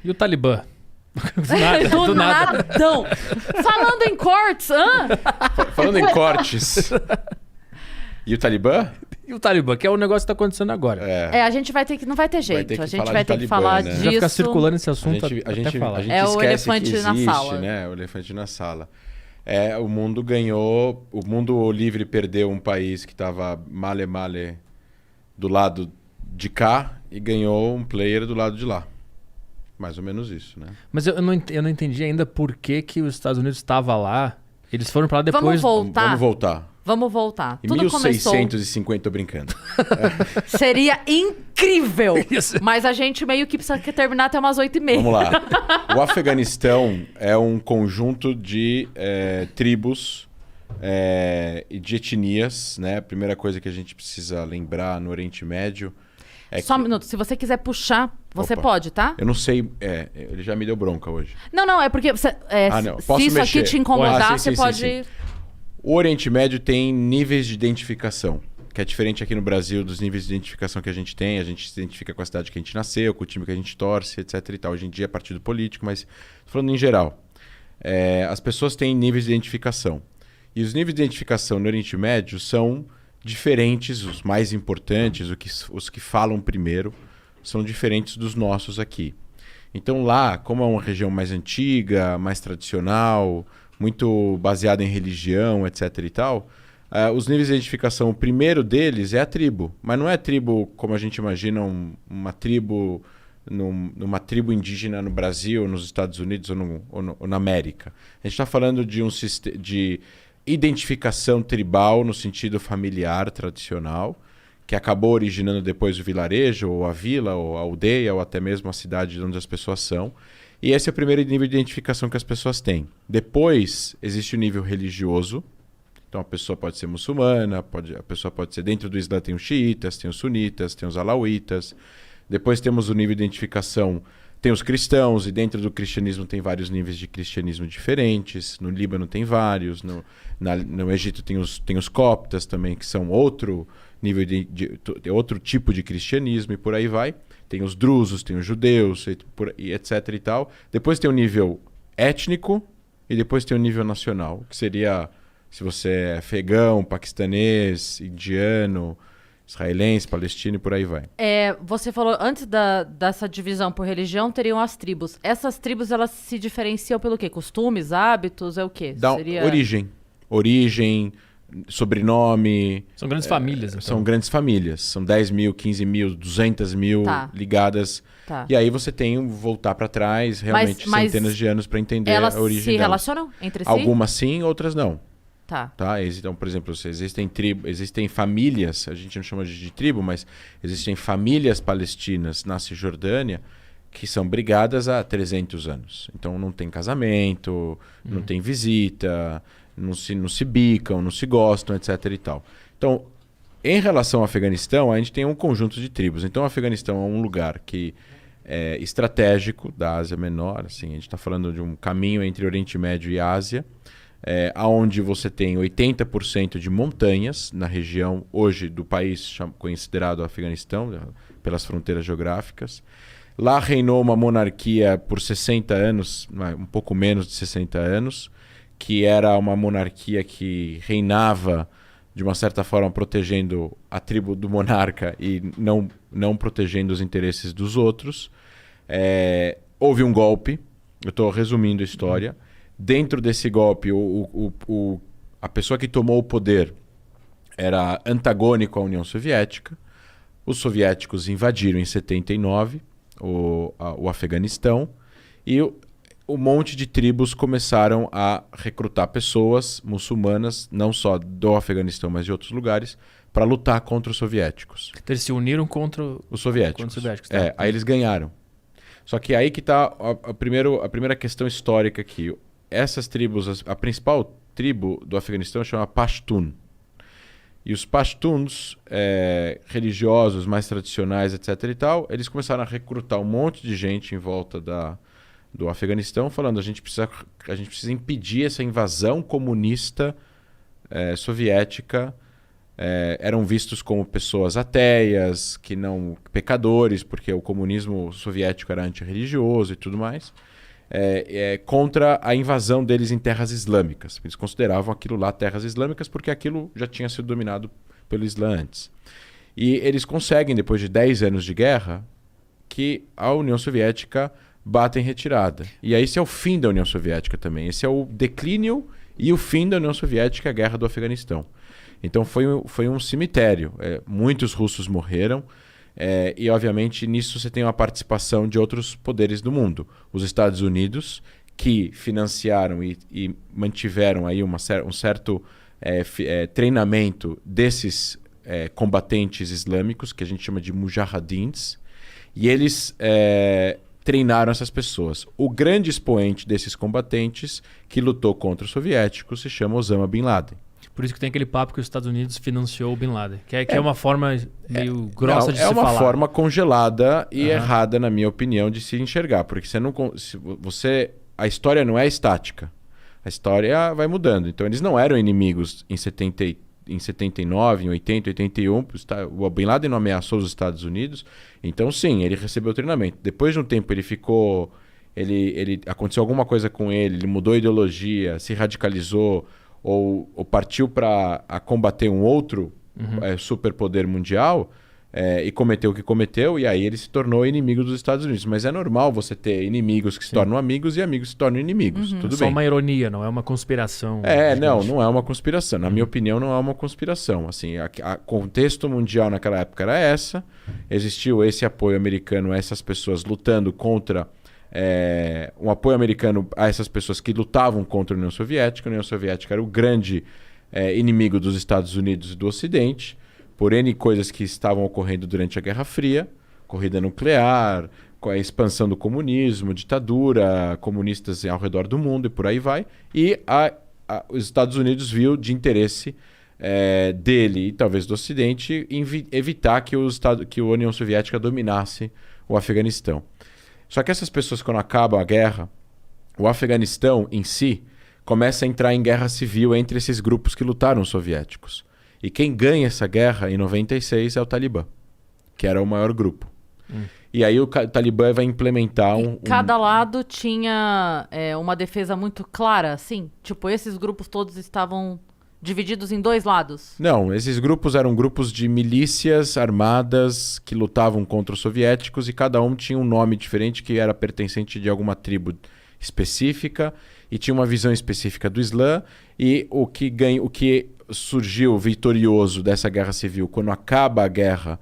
E o Talibã? Do nadão. Falando em cortes, Falando em cortes. E o Talibã? E o Talibã, que é o negócio que tá acontecendo agora. a gente vai ter que... Não vai ter jeito. ter que A gente falar vai de ter que Talibã, falar né? disso. Já ficar circulando esse assunto A gente até falar. É o esquece elefante que na existe, sala. né? O elefante na sala. O mundo ganhou... O mundo livre perdeu um país que estava male do lado de cá e ganhou um player do lado de lá. Mais ou menos isso, né? Mas eu não entendi ainda por que os Estados Unidos estavam lá. Eles foram pra lá depois... Vamos voltar. Vamos voltar. Vamos voltar. Em Tudo 1650, tô brincando. Seria incrível. Mas a gente meio que precisa terminar até umas 8h30. Vamos lá. O Afeganistão é um conjunto de tribos e de etnias, né? A primeira coisa que a gente precisa lembrar no Oriente Médio é Só que... um minuto. Se você quiser puxar, você Opa. pode, tá? Eu não sei... ele já me deu bronca hoje. Não, é porque você, não. se Posso isso mexer? aqui te incomodar, Sim, você pode... sim. O Oriente Médio tem níveis de identificação, que é diferente aqui no Brasil dos níveis de identificação que a gente tem. A gente se identifica com a cidade que a gente nasceu, com o time que a gente torce, etc. e tal. Hoje em dia é partido político, mas falando em geral. As pessoas têm níveis de identificação. E os níveis de identificação no Oriente Médio são diferentes, os mais importantes, os que falam primeiro, são diferentes dos nossos aqui. Então lá, como é uma região mais antiga, mais tradicional, muito baseada em religião, etc. e tal, os níveis de identificação, o primeiro deles é a tribo. Mas não é tribo como a gente imagina, uma tribo numa tribo indígena no Brasil, nos Estados Unidos ou na América. A gente está falando de identificação tribal no sentido familiar tradicional, que acabou originando depois o vilarejo, ou a vila, ou a aldeia, ou até mesmo a cidade onde as pessoas são. E esse é o primeiro nível de identificação que as pessoas têm. Depois, existe o nível religioso. Então, a pessoa pode ser muçulmana, a pessoa pode ser... Dentro do Islã tem os xiitas, tem os sunitas, tem os alauítas. Depois temos o nível de identificação... Tem os cristãos, e dentro do cristianismo tem vários níveis de cristianismo diferentes. No Líbano tem vários. No Egito tem os coptas também, que são outro nível outro tipo de cristianismo, e por aí vai. Tem os drusos, tem os judeus, e etc. e tal. Depois tem o nível étnico e depois tem o nível nacional, que seria se você é afegão, paquistanês, indiano, israelense, palestino e por aí vai. Você falou, antes dessa divisão por religião, teriam as tribos. Essas tribos, elas se diferenciam pelo quê? Costumes, hábitos, é o quê? Origem, sobrenome... São grandes famílias, então. São grandes famílias. São 10 mil, 15 mil, 200 mil ligadas. Tá. E aí você tem voltar para trás, realmente, centenas de anos para entender a origem delas. Elas se relacionam entre si? Algumas sim, outras não. Tá. Então, por exemplo, existem famílias, a gente não chama de tribo, mas existem famílias palestinas na Cisjordânia que são brigadas há 300 anos. Então não tem casamento, não tem visita, não se bicam, não se gostam, etc. e tal. Então, em relação ao Afeganistão, a gente tem um conjunto de tribos. Então, o Afeganistão é um lugar que é estratégico da Ásia Menor. Assim, a gente está falando de um caminho entre Oriente Médio e Ásia, onde você tem 80% de montanhas na região hoje do país considerado Afeganistão, pelas fronteiras geográficas. Lá reinou uma monarquia por 60 anos, um pouco menos de 60 anos, que era uma monarquia que reinava de uma certa forma protegendo a tribo do monarca e não protegendo os interesses dos outros. Houve um golpe, eu estou resumindo a história. Dentro desse golpe, a pessoa que tomou o poder era antagônico à União Soviética. Os soviéticos invadiram em 79 o Afeganistão e um monte de tribos começaram a recrutar pessoas muçulmanas, não só do Afeganistão, mas de outros lugares, para lutar contra os soviéticos. Então, eles se uniram contra os soviéticos. Contra os soviéticos, tá? Aí eles ganharam. Só que aí que está a primeira questão histórica aqui. Essas tribos, a principal tribo do Afeganistão chama Pashtun. E os Pashtuns, religiosos, mais tradicionais, etc. e tal, eles começaram a recrutar um monte de gente em volta do Afeganistão, falando a gente precisa impedir essa invasão comunista soviética eram vistos como pessoas ateias, que não pecadores, porque o comunismo soviético era antirreligioso e tudo mais, contra a invasão deles em terras islâmicas. Eles consideravam aquilo lá terras islâmicas porque aquilo já tinha sido dominado pelo Islã antes. E eles conseguem, depois de 10 anos de guerra, que a União Soviética bata em retirada. E esse é o fim da União Soviética também. Esse é o declínio e o fim da União Soviética, a Guerra do Afeganistão. Então foi um cemitério. Muitos russos morreram. E, obviamente, nisso você tem uma participação de outros poderes do mundo. Os Estados Unidos, que financiaram e mantiveram aí um certo treinamento desses combatentes islâmicos, que a gente chama de mujahidins, e eles treinaram essas pessoas. O grande expoente desses combatentes que lutou contra os soviéticos se chama Osama Bin Laden. Por isso que tem aquele papo que os Estados Unidos financiou o Bin Laden. Que é uma forma meio grossa de se falar. É uma forma congelada e errada, na minha opinião, de se enxergar. Porque a história não é estática. A história vai mudando. Então, eles não eram inimigos em 79, em 80, 81. O Bin Laden não ameaçou os Estados Unidos. Então, sim, ele recebeu treinamento. Depois de um tempo, ele ficou... aconteceu alguma coisa com ele mudou a ideologia, se radicalizou... ou partiu para combater um outro superpoder mundial e cometeu o que cometeu, e aí ele se tornou inimigo dos Estados Unidos. Mas é normal você ter inimigos que se tornam amigos e amigos que se tornam inimigos. Tudo Só bem. uma ironia, não é uma conspiração. Não é uma conspiração. Na minha opinião, não é uma conspiração. Assim, o contexto mundial naquela época era essa. Existiu esse apoio americano a essas pessoas lutando contra... um apoio americano a essas pessoas que lutavam contra a União Soviética. A União Soviética era o grande inimigo dos Estados Unidos e do Ocidente, por N coisas que estavam ocorrendo durante a Guerra Fria, corrida nuclear, com a expansão do comunismo, ditadura, comunistas ao redor do mundo e por aí vai. E os Estados Unidos viu de interesse dele e talvez do Ocidente evitar que a União Soviética dominasse o Afeganistão. Só que essas pessoas, quando acaba a guerra, o Afeganistão em si começa a entrar em guerra civil entre esses grupos que lutaram os soviéticos. E quem ganha essa guerra em 96 é o Talibã, que era o maior grupo. E aí o Talibã vai implementar Cada lado tinha uma defesa muito clara, assim? Tipo, esses grupos todos estavam divididos em dois lados? Não, esses grupos eram grupos de milícias armadas que lutavam contra os soviéticos e cada um tinha um nome diferente que era pertencente de alguma tribo específica e tinha uma visão específica do Islã. E o que surgiu vitorioso dessa guerra civil, quando acaba a guerra,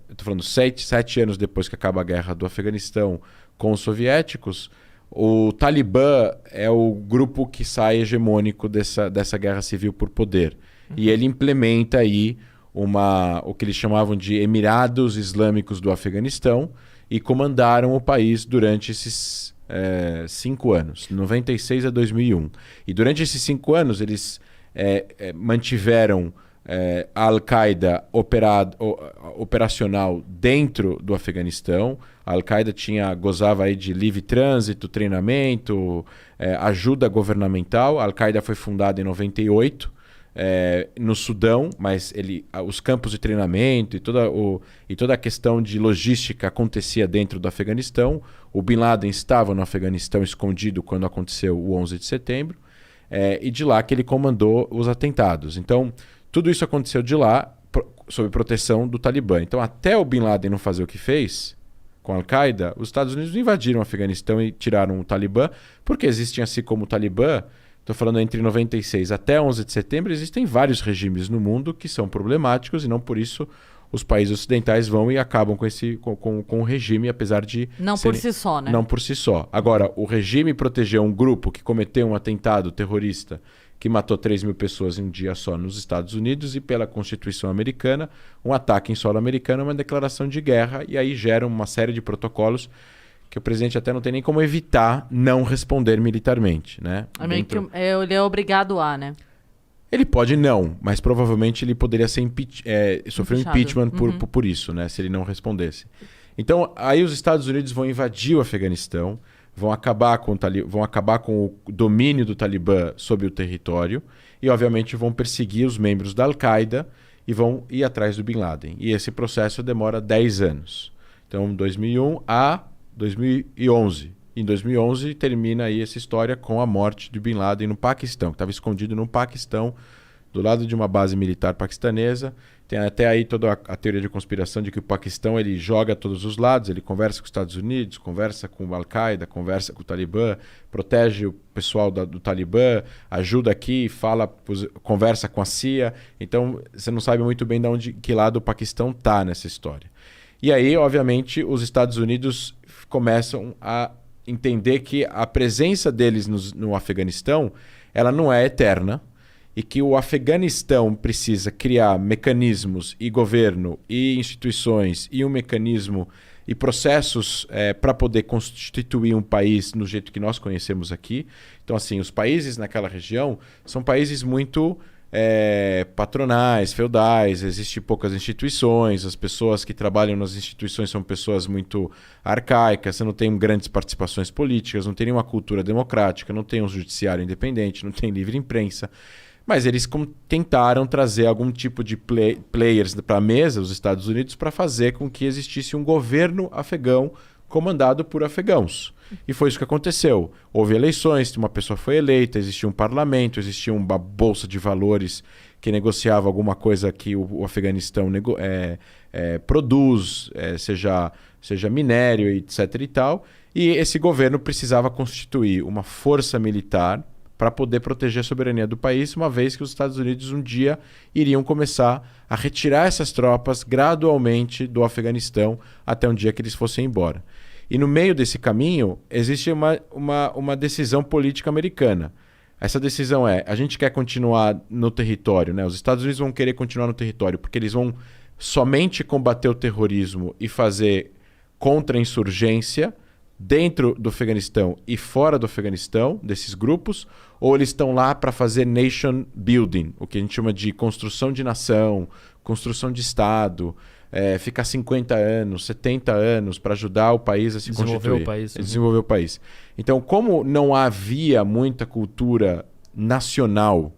estou falando 7 anos depois que acaba a guerra do Afeganistão com os soviéticos, o Talibã é o grupo que sai hegemônico dessa guerra civil por poder. E ele implementa aí o que eles chamavam de Emirados Islâmicos do Afeganistão e comandaram o país durante esses 5 anos, de 96 a 2001. E durante esses 5 anos eles mantiveram a Al-Qaeda operacional dentro do Afeganistão. A Al-Qaeda gozava aí de livre trânsito, treinamento, ajuda governamental. A Al-Qaeda foi fundada em 98 no Sudão, mas os campos de treinamento e toda a questão de logística acontecia dentro do Afeganistão. O Bin Laden estava no Afeganistão escondido quando aconteceu o 11 de setembro, e de lá que ele comandou os atentados. Então, tudo isso aconteceu de lá, sob proteção do Talibã. Então, até o Bin Laden não fazer o que fez com a Al-Qaeda, os Estados Unidos invadiram o Afeganistão e tiraram o Talibã, porque existem, assim como o Talibã, estou falando entre 96 até 11 de setembro, existem vários regimes no mundo que são problemáticos e não por isso os países ocidentais vão e acabam com o regime, apesar de... Não por si só, né? Não por si só. Agora, o regime protegeu um grupo que cometeu um atentado terrorista que matou 3 mil pessoas em um dia só nos Estados Unidos e pela Constituição americana, um ataque em solo americano é uma declaração de guerra e aí gera uma série de protocolos que o presidente até não tem nem como evitar não responder militarmente, né? Ele é obrigado a, né? Ele pode não, mas provavelmente ele poderia ser sofrer um impeachment por isso, né? Se ele não respondesse. Então, aí os Estados Unidos vão invadir o Afeganistão, vão acabar com o domínio do Talibã sobre o território e, obviamente, vão perseguir os membros da Al-Qaeda e vão ir atrás do Bin Laden. E esse processo demora 10 anos. Então, 2001 a 2011. Em 2011, termina aí essa história com a morte de Bin Laden no Paquistão, que estava escondido no Paquistão, do lado de uma base militar paquistanesa. Tem até aí toda a teoria de conspiração de que o Paquistão ele joga a todos os lados, ele conversa com os Estados Unidos, conversa com o Al-Qaeda, conversa com o Talibã, protege o pessoal do Talibã, ajuda aqui, conversa com a CIA. Então, você não sabe muito bem que lado o Paquistão está nessa história. E aí, obviamente, os Estados Unidos começam a entender que a presença deles no Afeganistão ela não é eterna e que o Afeganistão precisa criar mecanismos e governo e instituições e um mecanismo e processos para poder constituir um país no jeito que nós conhecemos aqui. Então, assim, os países naquela região são países muito patronais, feudais, existem poucas instituições, as pessoas que trabalham nas instituições são pessoas muito arcaicas, você não tem grandes participações políticas, não tem nenhuma cultura democrática, não tem um judiciário independente, não tem livre imprensa. Mas eles tentaram trazer algum tipo de players para a mesa, os Estados Unidos, para fazer com que existisse um governo afegão comandado por afegãos. E foi isso que aconteceu. Houve eleições, uma pessoa foi eleita, existia um parlamento, existia uma bolsa de valores que negociava alguma coisa que o Afeganistão produz, seja minério, etc. e tal. E esse governo precisava constituir uma força militar para poder proteger a soberania do país, uma vez que os Estados Unidos um dia iriam começar a retirar essas tropas gradualmente do Afeganistão até um dia que eles fossem embora. E no meio desse caminho existe uma decisão política americana. Essa decisão a gente quer continuar no território, né? Os Estados Unidos vão querer continuar no território porque eles vão somente combater o terrorismo e fazer contra-insurgência dentro do Afeganistão e fora do Afeganistão, desses grupos, ou eles estão lá para fazer nation building, o que a gente chama de construção de nação, construção de Estado, ficar 50 anos, 70 anos para ajudar o país a se constituir. Desenvolver o país. Então, como não havia muita cultura nacional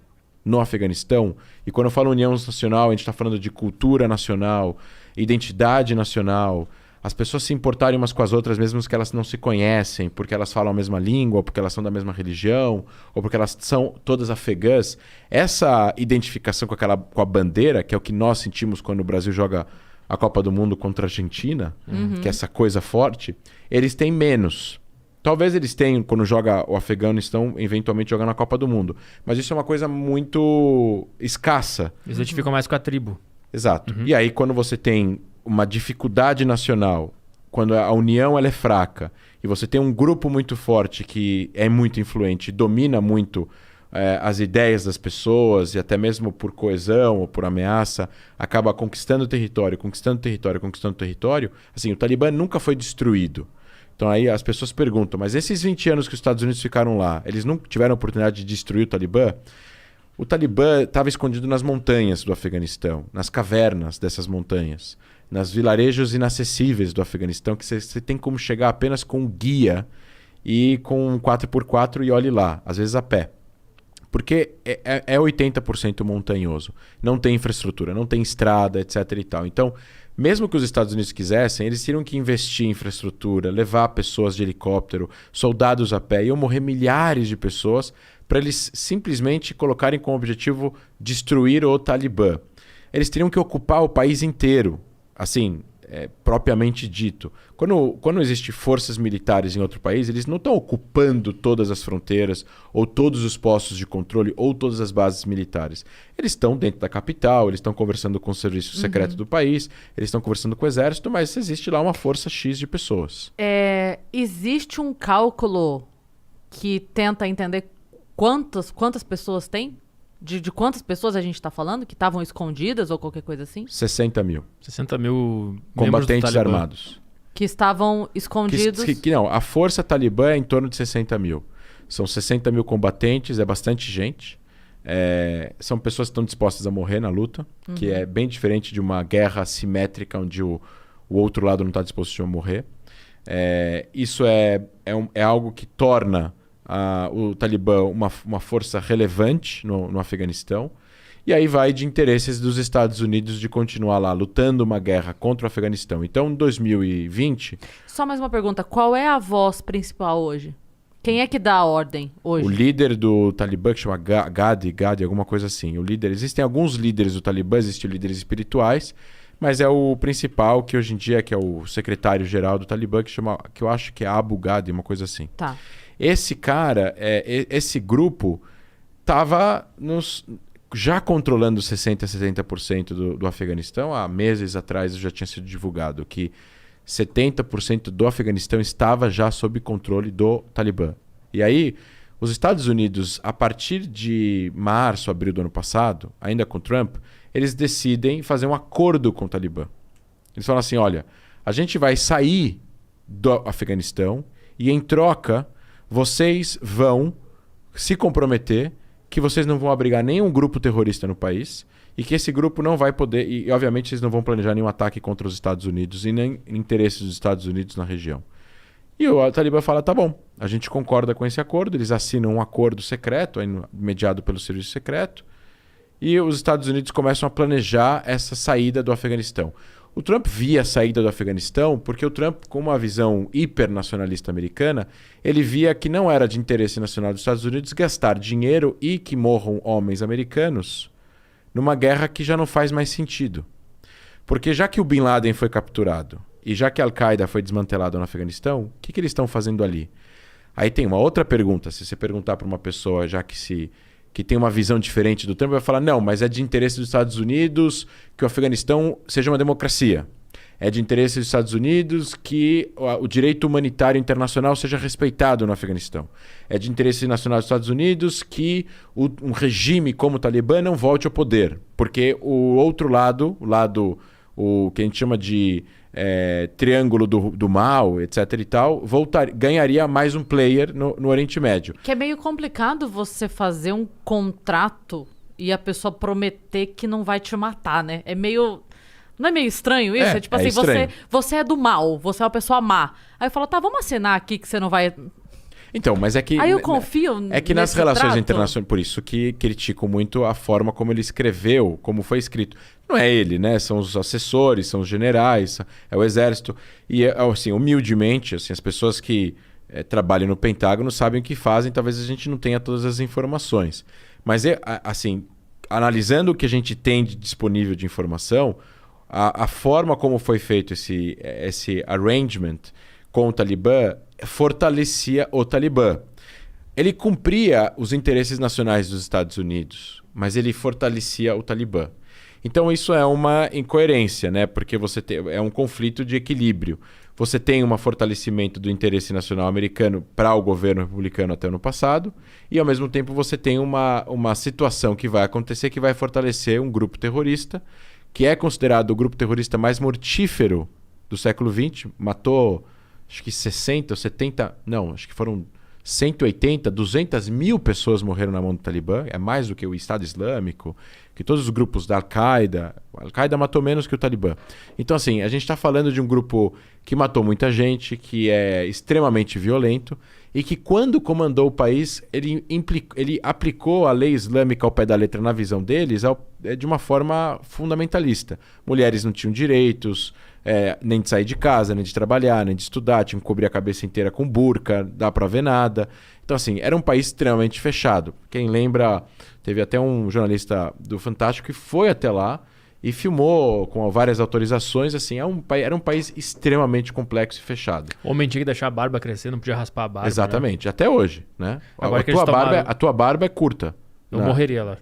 no Afeganistão, e quando eu falo união nacional, a gente está falando de cultura nacional, identidade nacional, as pessoas se importarem umas com as outras, mesmo que elas não se conhecem, porque elas falam a mesma língua, ou porque elas são da mesma religião, ou porque elas são todas afegãs. Essa identificação com a bandeira, que é o que nós sentimos quando o Brasil joga a Copa do Mundo contra a Argentina, que é essa coisa forte, eles têm menos. Talvez eles tenham, quando joga o Afeganistão, eventualmente jogar na Copa do Mundo. Mas isso é uma coisa muito escassa. Eles identificam mais com a tribo. Exato. E aí, quando você tem uma dificuldade nacional, quando a união ela é fraca e você tem um grupo muito forte que é muito influente, domina muito as ideias das pessoas e até mesmo por coesão ou por ameaça, acaba conquistando território, assim, o Talibã nunca foi destruído. Então aí as pessoas perguntam, mas esses 20 anos que os Estados Unidos ficaram lá, eles não tiveram a oportunidade de destruir o Talibã? O Talibã estava escondido nas montanhas do Afeganistão, nas cavernas dessas montanhas, nas vilarejos inacessíveis do Afeganistão, que você tem como chegar apenas com um guia e com um 4x4 e olhe lá, às vezes a pé. Porque é 80% montanhoso. Não tem infraestrutura, não tem estrada, etc. e tal. Então, mesmo que os Estados Unidos quisessem, eles teriam que investir em infraestrutura, levar pessoas de helicóptero, soldados a pé. Iam morrer milhares de pessoas para eles simplesmente colocarem como objetivo destruir o Talibã. Eles teriam que ocupar o país inteiro, assim, propriamente dito. Quando existem forças militares em outro país, eles não estão ocupando todas as fronteiras, ou todos os postos de controle, ou todas as bases militares. Eles estão dentro da capital, eles estão conversando com o serviço secreto do país, eles estão conversando com o exército, mas existe lá uma força X de pessoas. Existe um cálculo que tenta entender quantas pessoas tem? De quantas pessoas a gente está falando que estavam escondidas ou qualquer coisa assim? 60 mil. 60 mil combatentes armados. Que estavam escondidos. Não, a força talibã é em torno de 60 mil. São 60 mil combatentes, é bastante gente. São pessoas que estão dispostas a morrer na luta, que é bem diferente de uma guerra assimétrica onde o outro lado não está disposto a morrer. Isso é é algo que torna o Talibã uma força relevante no Afeganistão. E aí vai de interesses dos Estados Unidos de continuar lá lutando uma guerra contra o Afeganistão. Então, em 2020... Só mais uma pergunta. Qual é a voz principal hoje? Quem é que dá a ordem hoje? O líder do Talibã, que chama Gadi, alguma coisa assim. Existem alguns líderes do Talibã, existem líderes espirituais, mas é o principal, que hoje em dia que é o secretário-geral do Talibã, que eu acho que é Abu Ghadi, uma coisa assim. Tá. Esse cara, esse grupo, estava já controlando 60%, 70% do Afeganistão. Há meses atrás já tinha sido divulgado que 70% do Afeganistão estava já sob controle do Talibã. E aí, os Estados Unidos, a partir de março, abril do ano passado, ainda com Trump, eles decidem fazer um acordo com o Talibã. Eles falam assim, olha, a gente vai sair do Afeganistão e, em troca, vocês vão se comprometer que vocês não vão abrigar nenhum grupo terrorista no país e que esse grupo não vai poder... E, obviamente, eles não vão planejar nenhum ataque contra os Estados Unidos e nem interesses dos Estados Unidos na região. E o Talibã fala, tá bom, a gente concorda com esse acordo, eles assinam um acordo secreto, mediado pelo serviço secreto, e os Estados Unidos começam a planejar essa saída do Afeganistão. O Trump via a saída do Afeganistão porque o Trump, com uma visão hipernacionalista americana, ele via que não era de interesse nacional dos Estados Unidos gastar dinheiro e que morram homens americanos numa guerra que já não faz mais sentido. Porque já que o Bin Laden foi capturado e já que a Al-Qaeda foi desmantelada no Afeganistão, o que eles estão fazendo ali? Aí tem uma outra pergunta. Se você perguntar para uma pessoa que tem uma visão diferente do Trump, vai falar, não, mas é de interesse dos Estados Unidos que o Afeganistão seja uma democracia. É de interesse dos Estados Unidos que o direito humanitário internacional seja respeitado no Afeganistão. É de interesse nacional dos Estados Unidos que um regime como o Talibã não volte ao poder. Porque o outro lado, o que a gente chama de triângulo do mal, etc. e tal, ganharia mais um player no Oriente Médio. Que é meio complicado você fazer um contrato e a pessoa prometer que não vai te matar, né? Não é meio estranho isso? Tipo assim, estranho. você é do mal, você é uma pessoa má. Aí eu falo, tá, vamos assinar aqui que você não vai... Então, mas é que... Aí eu confio É que nas relações trato. internacionais, por isso que critico muito a forma como ele escreveu, como foi escrito. Não é ele, né? São os assessores, são os generais, é o exército. E, assim, humildemente, assim, as pessoas que trabalham no Pentágono sabem o que fazem, talvez a gente não tenha todas as informações. Mas, assim, analisando o que a gente tem disponível de informação, a forma como foi feito esse arrangement com o Talibã fortalecia o Talibã. Ele cumpria os interesses nacionais dos Estados Unidos, mas ele fortalecia o Talibã. Então isso é uma incoerência, né? Porque é um conflito de equilíbrio. Você tem um fortalecimento do interesse nacional americano para o governo republicano até o ano passado, e ao mesmo tempo você tem uma situação que vai acontecer que vai fortalecer um grupo terrorista, que é considerado o grupo terrorista mais mortífero do século XX, matou acho que 60 ou 70, não, acho que foram 180, 200 mil pessoas morreram na mão do Talibã, é mais do que o Estado Islâmico, que todos os grupos da Al-Qaeda. A Al-Qaeda matou menos que o Talibã. Então, assim, a gente está falando de um grupo que matou muita gente, que é extremamente violento e que, quando comandou o país, ele aplicou a lei islâmica ao pé da letra, na visão deles, de uma forma fundamentalista. Mulheres não tinham direitos, nem de sair de casa, nem de trabalhar, nem de estudar, tinham que cobrir a cabeça inteira com burca, dá pra ver nada. Então, assim, era um país extremamente fechado. Quem lembra, teve até um jornalista do Fantástico que foi até lá e filmou com várias autorizações. Assim, era um país extremamente complexo e fechado. O homem tinha que deixar a barba crescer, não podia raspar a barba. Exatamente, né? Até hoje, né? Agora A tua barba é curta. Eu morreria lá.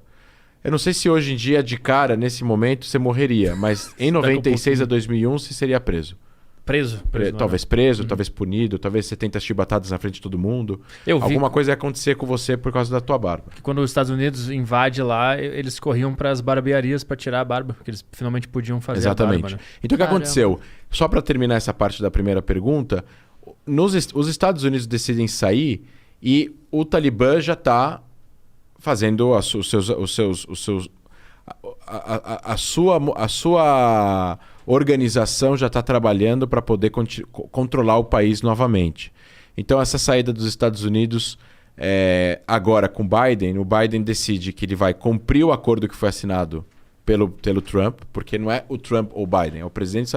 Eu não sei se hoje em dia, de cara, nesse momento, você morreria, mas em 96 a 2001 você seria preso. Preso? Talvez preso, talvez punido, talvez você tenta chibatadas na frente de todo mundo. Alguma coisa ia acontecer com você por causa da tua barba. Que quando os Estados Unidos invadem lá, eles corriam para as barbearias para tirar a barba, porque eles finalmente podiam fazer Exatamente. a barba. Né? Então o que aconteceu? Só para terminar essa parte da primeira pergunta, os Estados Unidos decidem sair e o Talibã já está fazendo a sua organização, já está trabalhando para poder controlar o país novamente. Então, essa saída dos Estados Unidos, agora com o Biden decide que ele vai cumprir o acordo que foi assinado pelo Trump, porque não é o Trump ou o Biden, é o presidente dos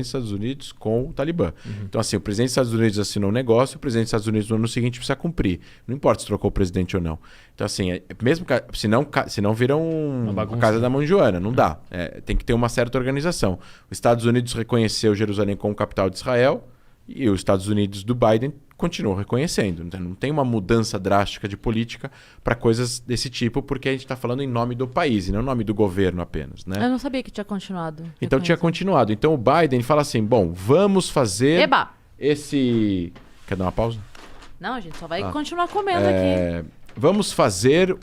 Estados Unidos com o Talibã. Então, assim, o presidente dos Estados Unidos assinou um negócio, o presidente dos Estados Unidos no ano seguinte precisa cumprir. Não importa se trocou o presidente ou não. Então, assim, mesmo senão vira uma casa da mão Joana, não dá. Tem que ter uma certa organização. Os Estados Unidos reconheceu Jerusalém como capital de Israel e os Estados Unidos do Biden continuam reconhecendo. Então, não tem uma mudança drástica de política para coisas desse tipo, porque a gente está falando em nome do país e não em nome do governo apenas. Né? Eu não sabia que tinha continuado. Então tinha continuado. Então o Biden fala assim, bom, vamos fazer esse... Quer dar uma pausa? Não, a gente só vai continuar comendo aqui. Vamos fazer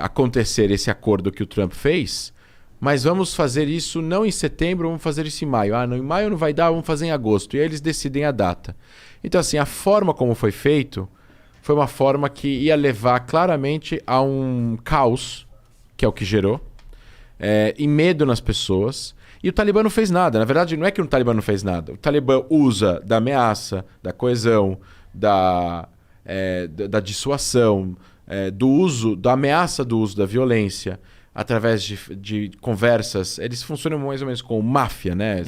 acontecer esse acordo que o Trump fez, mas vamos fazer isso não em setembro, vamos fazer isso em maio. Não, em maio não vai dar, vamos fazer em agosto. E aí eles decidem a data. Então, assim, a forma como foi feito foi uma forma que ia levar claramente a um caos, que é o que gerou, e medo nas pessoas. E o Talibã não fez nada. Na verdade, não é que o Talibã não fez nada. O Talibã usa da ameaça, da coesão, da dissuasão, da ameaça do uso da violência, através de conversas. Eles funcionam mais ou menos como máfia, né?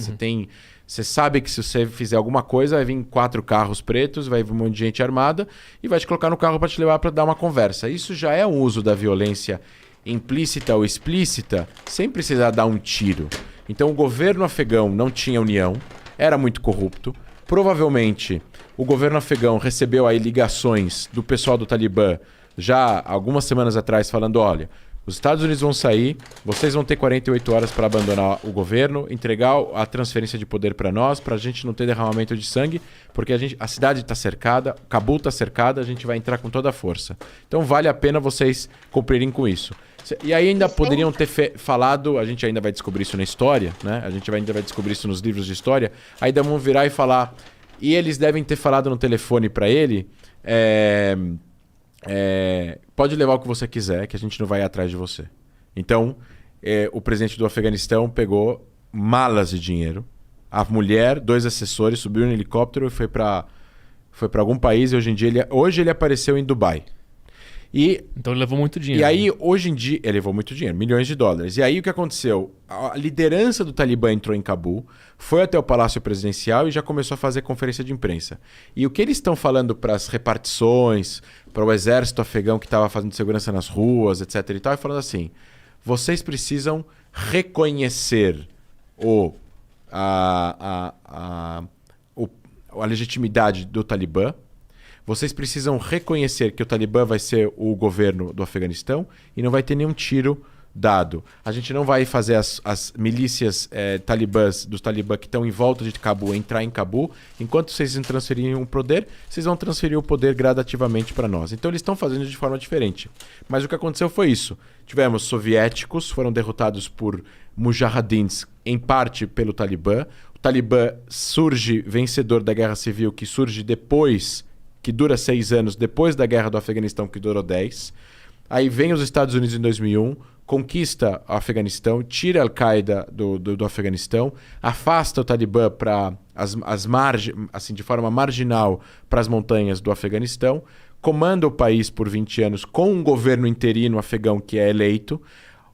Você sabe que se você fizer alguma coisa, vai vir 4 carros pretos, vai vir um monte de gente armada e vai te colocar no carro para te levar para dar uma conversa. Isso já é um uso da violência implícita ou explícita, sem precisar dar um tiro. Então o governo afegão não tinha união, era muito corrupto. Provavelmente o governo afegão recebeu aí ligações do pessoal do Talibã já algumas semanas atrás falando, olha, os Estados Unidos vão sair, vocês vão ter 48 horas para abandonar o governo, entregar a transferência de poder para nós, para a gente não ter derramamento de sangue, porque a cidade está cercada, Cabul está cercada, a gente vai entrar com toda a força. Então vale a pena vocês cumprirem com isso. E aí ainda poderiam ter falado, a gente ainda vai descobrir isso na história, né? A gente ainda vai descobrir isso nos livros de história, ainda vão virar e falar, e eles devem ter falado no telefone para ele... pode levar o que você quiser, que a gente não vai atrás de você. Então, o presidente do Afeganistão pegou malas de dinheiro, a mulher, 2 assessores, subiu no helicóptero e foi para algum país e hoje ele apareceu em Dubai. Então ele levou muito dinheiro. E aí, hoje em dia, ele levou muito dinheiro, milhões de dólares. E aí o que aconteceu? A liderança do Talibã entrou em Cabul, foi até o Palácio Presidencial e já começou a fazer conferência de imprensa. E o que eles estão falando para as repartições, para o exército afegão que estava fazendo segurança nas ruas, etc. e tal, é falando assim, vocês precisam reconhecer a legitimidade do Talibã. Vocês precisam reconhecer que o Talibã vai ser o governo do Afeganistão e não vai ter nenhum tiro dado. A gente não vai fazer as milícias talibãs dos Talibã que estão em volta de Cabul entrar em Cabul. Enquanto vocês não transferirem o poder, vocês vão transferir o poder gradativamente para nós. Então eles estão fazendo de forma diferente. Mas o que aconteceu foi isso. Tivemos soviéticos, foram derrotados por mujahidins, em parte pelo Talibã. O Talibã surge vencedor da guerra civil, que surge depois... que dura 6 anos depois da guerra do Afeganistão, que durou 10. Aí vem os Estados Unidos em 2001, conquista o Afeganistão, tira a Al-Qaeda do Afeganistão, afasta o Talibã para as margens, assim, de forma marginal para as montanhas do Afeganistão, comanda o país por 20 anos com um governo interino afegão que é eleito.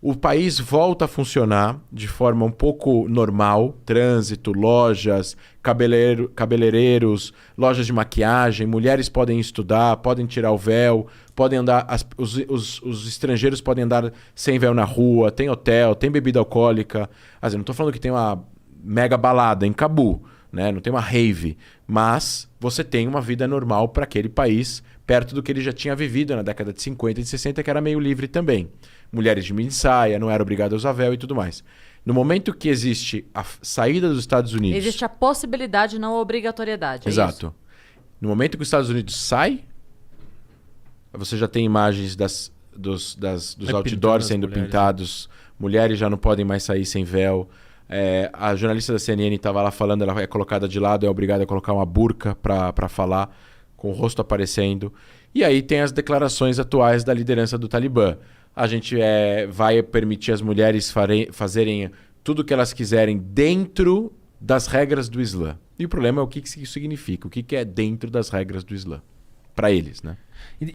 O país volta a funcionar de forma um pouco normal, trânsito, lojas, cabeleireiros, lojas de maquiagem, mulheres podem estudar, podem tirar o véu, podem andar, os estrangeiros podem andar sem véu na rua, tem hotel, tem bebida alcoólica. Não estou falando que tem uma mega balada em Cabul, né? Não tem uma rave, mas você tem uma vida normal para aquele país, perto do que ele já tinha vivido na década de 50 e de 60, que era meio livre também. Mulheres de mini saia, não era obrigado a usar véu e tudo mais. No momento que existe a saída dos Estados Unidos... Existe a possibilidade, não a obrigatoriedade. Exato. No momento que os Estados Unidos sai, você já tem imagens dos outdoors sendo pintados. Mulheres já não podem mais sair sem véu. A jornalista da CNN estava lá falando, ela é colocada de lado, é obrigada a colocar uma burca para falar, com o rosto aparecendo. E aí tem as declarações atuais da liderança do Talibã. A gente vai permitir as mulheres fazerem tudo o que elas quiserem dentro das regras do Islã. E o problema é o que isso significa, o que é dentro das regras do Islã. Para eles, né?